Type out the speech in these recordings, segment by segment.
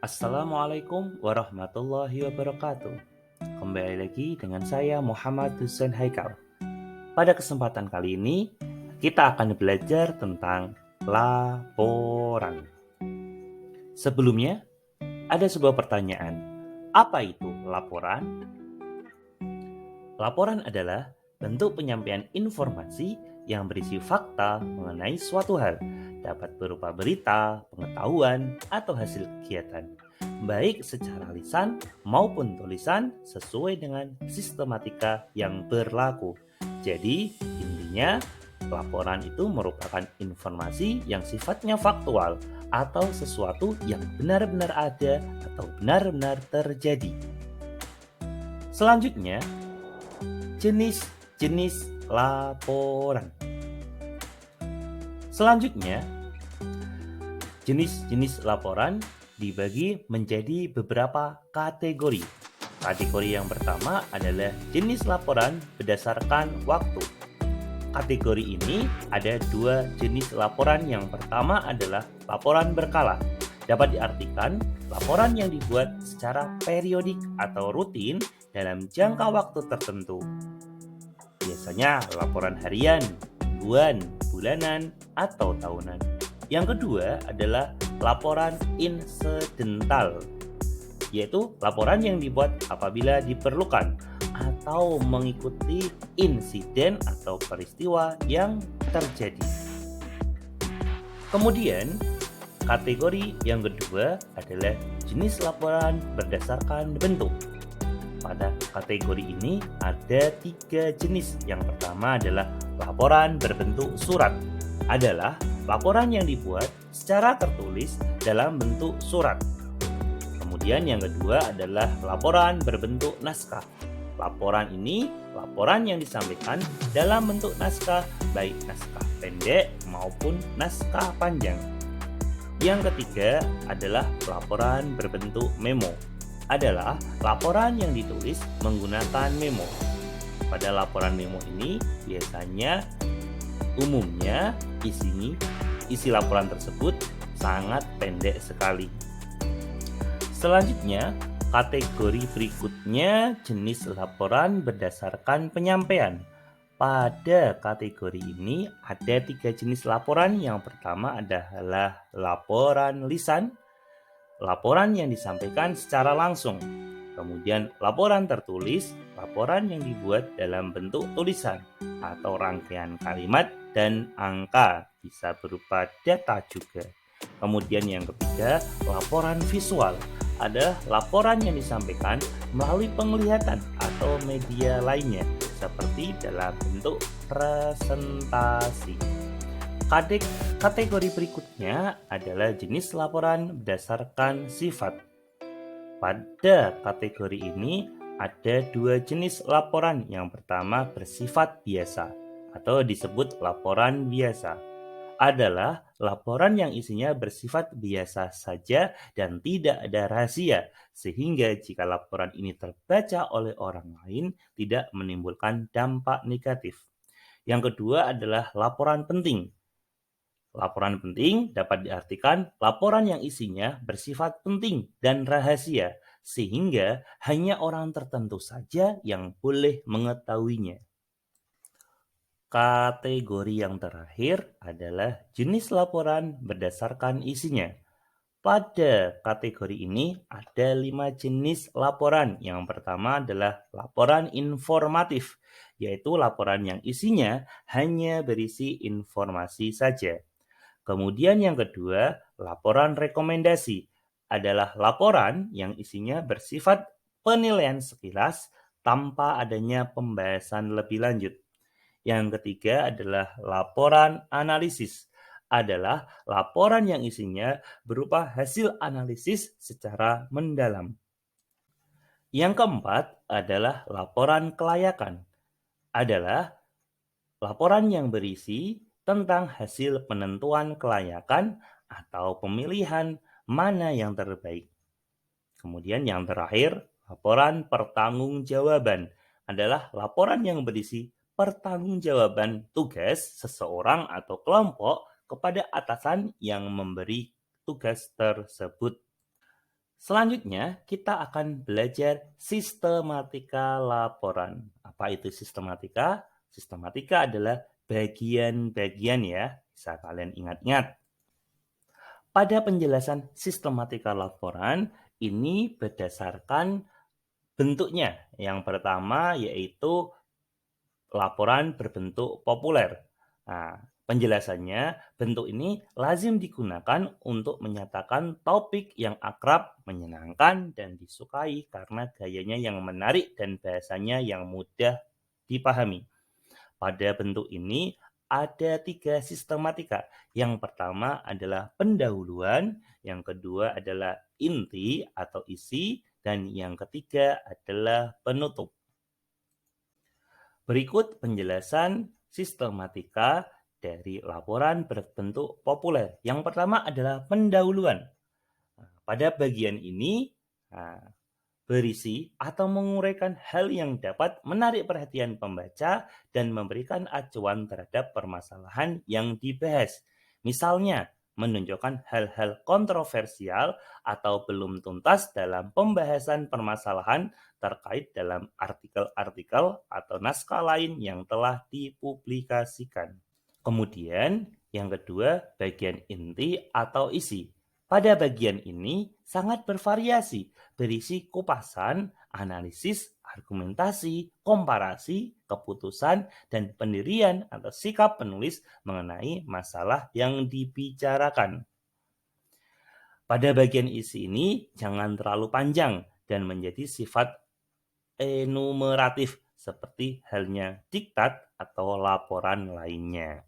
Assalamualaikum warahmatullahi wabarakatuh. Kembali lagi dengan saya Muhammad Hussein Haikal. Pada kesempatan kali ini, kita akan belajar tentang laporan. Sebelumnya, ada sebuah pertanyaan. Apa itu laporan? Laporan adalah bentuk penyampaian informasi yang berisi fakta mengenai suatu hal, dapat berupa berita, pengetahuan, atau hasil kegiatan, baik secara lisan maupun tulisan sesuai dengan sistematika yang berlaku. Jadi, intinya laporan itu merupakan informasi yang sifatnya faktual atau sesuatu yang benar-benar ada atau benar-benar terjadi. Selanjutnya, jenis-jenis laporan. Selanjutnya, jenis-jenis laporan dibagi menjadi beberapa kategori. Kategori yang pertama adalah jenis laporan berdasarkan waktu. Kategori ini ada dua jenis laporan. Yang pertama adalah laporan berkala. Dapat diartikan laporan yang dibuat secara periodik atau rutin dalam jangka waktu tertentu. Biasanya laporan harian, mingguan, bulanan, atau tahunan. Yang kedua adalah laporan insidental, yaitu laporan yang dibuat apabila diperlukan atau mengikuti insiden atau peristiwa yang terjadi. Kemudian, kategori yang kedua adalah jenis laporan berdasarkan bentuk. Pada kategori ini ada 3 jenis. Yang pertama adalah laporan berbentuk surat. Adalah laporan yang dibuat secara tertulis dalam bentuk surat. Kemudian yang kedua adalah laporan berbentuk naskah. Laporan ini laporan yang disampaikan dalam bentuk naskah, baik naskah pendek maupun naskah panjang. Yang ketiga adalah laporan berbentuk memo. Adalah laporan yang ditulis menggunakan memo. Pada laporan memo ini biasanya umumnya isi laporan tersebut sangat pendek sekali. Selanjutnya, kategori berikutnya jenis laporan berdasarkan penyampaian. Pada kategori ini ada 3 jenis laporan. Yang pertama adalah laporan lisan, laporan yang disampaikan secara langsung. Kemudian laporan tertulis, laporan yang dibuat dalam bentuk tulisan atau rangkaian kalimat dan angka, bisa berupa data juga. Kemudian yang ketiga, laporan visual. Ada laporan yang disampaikan melalui penglihatan atau media lainnya, seperti dalam bentuk presentasi. Kategori berikutnya adalah jenis laporan berdasarkan sifat. Pada kategori ini ada 2 jenis laporan. Yang pertama bersifat biasa atau disebut laporan biasa. Adalah laporan yang isinya bersifat biasa saja dan tidak ada rahasia, sehingga jika laporan ini terbaca oleh orang lain tidak menimbulkan dampak negatif. Yang kedua adalah laporan penting. Laporan penting dapat diartikan laporan yang isinya bersifat penting dan rahasia, sehingga hanya orang tertentu saja yang boleh mengetahuinya. Kategori yang terakhir adalah jenis laporan berdasarkan isinya. Pada kategori ini ada 5 jenis laporan. Yang pertama adalah laporan informatif, yaitu laporan yang isinya hanya berisi informasi saja. Kemudian yang kedua, laporan rekomendasi adalah laporan yang isinya bersifat penilaian sekilas tanpa adanya pembahasan lebih lanjut. Yang ketiga adalah laporan analisis. Adalah laporan yang isinya berupa hasil analisis secara mendalam. Yang keempat adalah laporan kelayakan. Adalah laporan yang berisi tentang hasil penentuan kelayakan atau pemilihan mana yang terbaik. Kemudian yang terakhir, laporan pertanggungjawaban adalah laporan yang berisi pertanggungjawaban tugas seseorang atau kelompok kepada atasan yang memberi tugas tersebut. Selanjutnya, kita akan belajar sistematika laporan. Apa itu sistematika? Sistematika adalah bagian-bagian ya, bisa kalian ingat-ingat. Pada penjelasan sistematika laporan, ini berdasarkan bentuknya. Yang pertama yaitu laporan berbentuk populer. Nah, penjelasannya, bentuk ini lazim digunakan untuk menyatakan topik yang akrab, menyenangkan, dan disukai karena gayanya yang menarik dan bahasanya yang mudah dipahami. Pada bentuk ini ada 3 sistematika. Yang pertama adalah pendahuluan, yang kedua adalah inti atau isi, dan yang ketiga adalah penutup. Berikut penjelasan sistematika dari laporan berbentuk populer. Yang pertama adalah pendahuluan. Pada bagian ini berisi atau menguraikan hal yang dapat menarik perhatian pembaca dan memberikan acuan terhadap permasalahan yang dibahas. Misalnya, menunjukkan hal-hal kontroversial atau belum tuntas dalam pembahasan permasalahan terkait dalam artikel-artikel atau naskah lain yang telah dipublikasikan. Kemudian, yang kedua, bagian inti atau isi. Pada bagian ini sangat bervariasi, berisi kupasan, analisis, argumentasi, komparasi, keputusan, dan pendirian atau sikap penulis mengenai masalah yang dibicarakan. Pada bagian isi ini jangan terlalu panjang dan menjadi sifat enumeratif seperti halnya diktat atau laporan lainnya.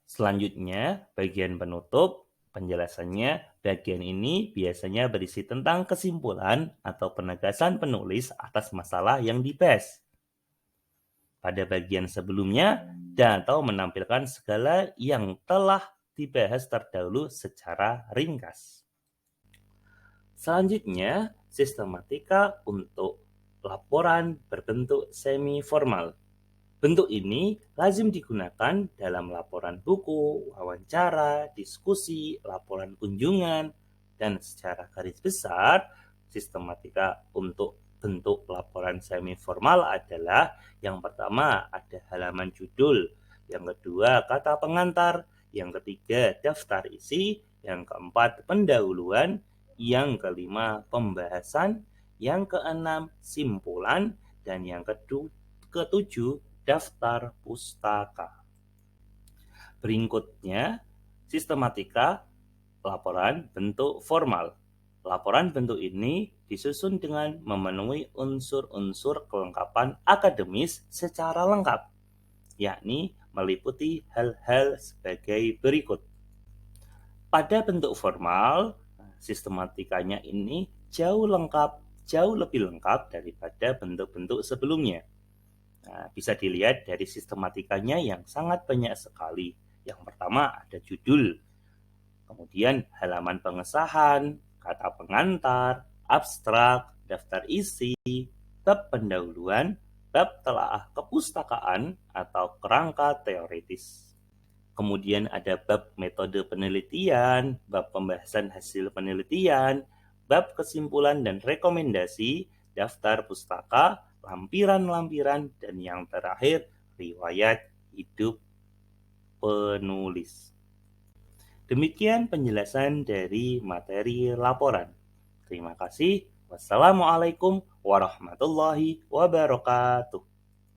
Selanjutnya, bagian penutup. Penjelasannya, bagian ini biasanya berisi tentang kesimpulan atau penegasan penulis atas masalah yang dibahas. Pada bagian sebelumnya, dan atau menampilkan segala yang telah dibahas terdahulu secara ringkas. Selanjutnya, sistematika untuk laporan berbentuk semi-formal. Bentuk ini lazim digunakan dalam laporan buku, wawancara, diskusi, laporan kunjungan, dan secara garis besar, sistematika untuk bentuk laporan semi-formal adalah yang pertama ada halaman judul, yang kedua kata pengantar, yang ketiga daftar isi, yang keempat pendahuluan, yang kelima pembahasan, yang keenam simpulan, dan yang ketujuh daftar pustaka. Berikutnya, sistematika laporan bentuk formal. Laporan bentuk ini disusun dengan memenuhi unsur-unsur kelengkapan akademis secara lengkap, yakni meliputi hal-hal sebagai berikut. Pada bentuk formal, sistematikanya ini jauh lebih lengkap daripada bentuk-bentuk sebelumnya. Nah, bisa dilihat dari sistematikanya yang sangat banyak sekali. Yang pertama ada judul, kemudian halaman pengesahan, kata pengantar, abstrak, daftar isi, bab pendahuluan, bab telaah kepustakaan atau kerangka teoritis. Kemudian ada bab metode penelitian, bab pembahasan hasil penelitian, bab kesimpulan dan rekomendasi, daftar pustaka, lampiran-lampiran, dan yang terakhir riwayat hidup penulis. Demikian penjelasan dari materi laporan. Terima kasih. Wassalamualaikum warahmatullahi wabarakatuh.